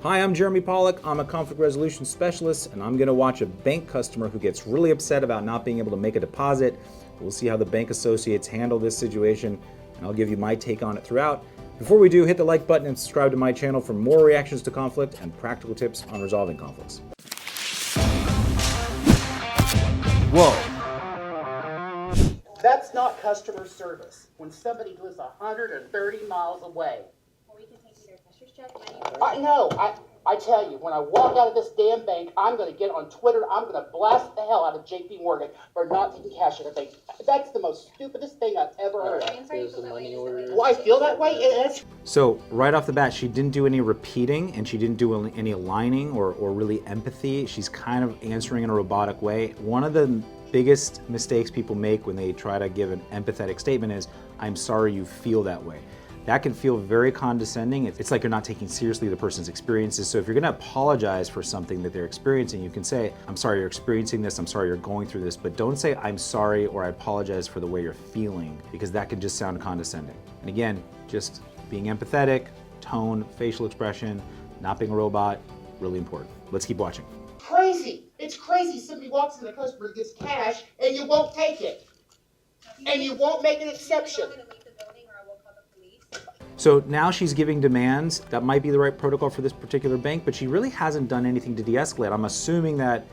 Hi, I'm Jeremy Pollack. I'm a conflict resolution specialist, and I'm going to watch a bank customer who gets really upset about not being able to make a deposit. We'll see how the bank associates handle this situation, and I'll give you my take on it throughout. Before we do, hit the like button and subscribe to my channel for more reactions to conflict and practical tips on resolving conflicts. Whoa. That's not customer service. When somebody lives 130 miles away. Or we can take either Custer's check, I know. I tell you, when I walk out of this damn bank, I'm going to get on Twitter. I'm going to blast the hell out of JP Morgan for not taking cash at a bank. That's the most stupidest thing I've ever heard of. Do I feel that way? So right off the bat, she didn't do any repeating and she didn't do any aligning or really empathy. She's kind of answering in a robotic way. One of the biggest mistakes people make when they try to give an empathetic statement is, I'm sorry you feel that way. That can feel very condescending. It's like you're not taking seriously the person's experiences. So if you're gonna apologize for something that they're experiencing, you can say, I'm sorry you're experiencing this, I'm sorry you're going through this, but don't say I'm sorry or I apologize for the way you're feeling, because that can just sound condescending. And again, just being empathetic, tone, facial expression, not being a robot, really important. Let's keep watching. Crazy. It's crazy. Somebody walks in, the customer gets cash, and you won't take it. And you won't make an exception. So now she's giving demands. That might be the right protocol for this particular bank, but she really hasn't done anything to de-escalate. I'm assuming that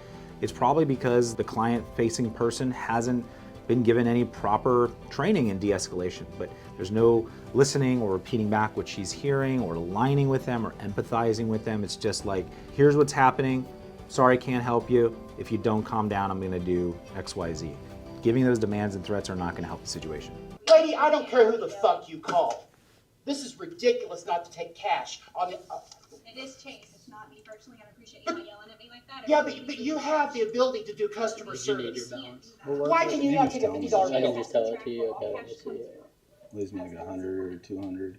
it's probably because the client-facing person hasn't been given any proper training in de-escalation, but there's no listening or repeating back what she's hearing or aligning with them or empathizing with them. It's just like, here's what's happening. Sorry, can't help you. If you don't calm down, I'm gonna do X, Y, Z. Giving those demands and threats are not gonna help the situation. Lady, I don't care who the fuck you call. This is ridiculous not to take cash on the. It is Chase. It's not me personally. I appreciate you not yelling at me like that. Yeah, but you have the ability to do customer service. Why can you not take a $50 bill? I can just tell it to you. Okay, let me see it. Lose me like 100 or 200.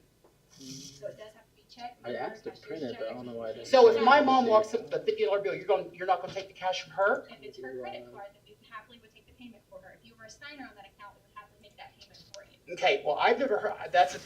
So it does have to be checked. I asked to print it, but I don't know why I didn't. So if my mom walks up with a $50 bill, you're not going to take the cash from her? If it's her credit card, then we happily would take the payment for her. If you were a signer on that account, we would happily make that payment for you. Okay, well, I've never heard, that's a.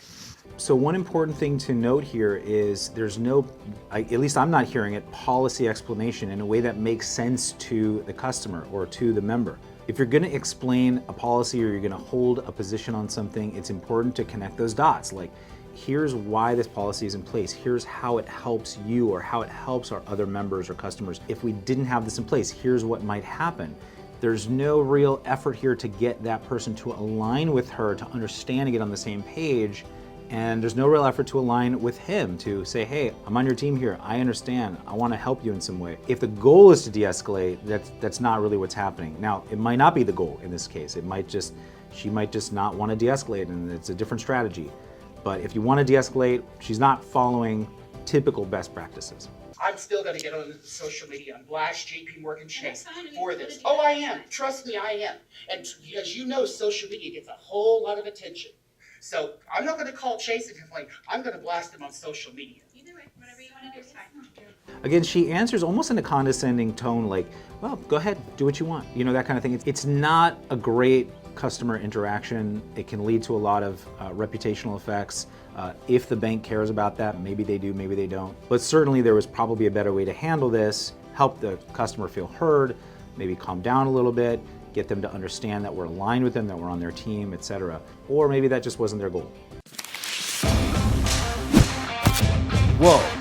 So one important thing to note here is there's no, at least I'm not hearing it, policy explanation in a way that makes sense to the customer or to the member. If you're gonna explain a policy or you're gonna hold a position on something, it's important to connect those dots. Like, here's why this policy is in place. Here's how it helps you or how it helps our other members or customers. If we didn't have this in place, here's what might happen. There's no real effort here to get that person to align with her, to understand and get on the same page. And there's no real effort to align with him, to say, hey, I'm on your team here, I understand, I want to help you in some way. If the goal is to de-escalate, that's not really what's happening. Now, it might not be the goal in this case. She might just not want to de-escalate, and it's a different strategy. But if you want to de-escalate, she's not following typical best practices. I'm still going to get on social media and blast JP Morgan Chase for this. Oh, I am. Trust me, I am. And as you know, social media gets a whole lot of attention. So I'm not going to call Chase and complain. I'm going to blast him on social media. Either way, whatever you want to do is fine. Again, she answers almost in a condescending tone, like, well, go ahead, do what you want. You know, that kind of thing. It's not a great customer interaction. It can lead to a lot of reputational effects. If the bank cares about that, maybe they do, maybe they don't. But certainly there was probably a better way to handle this, help the customer feel heard, maybe calm down a little bit, get them to understand that we're aligned with them, that we're on their team, etc. Or maybe that just wasn't their goal. Whoa.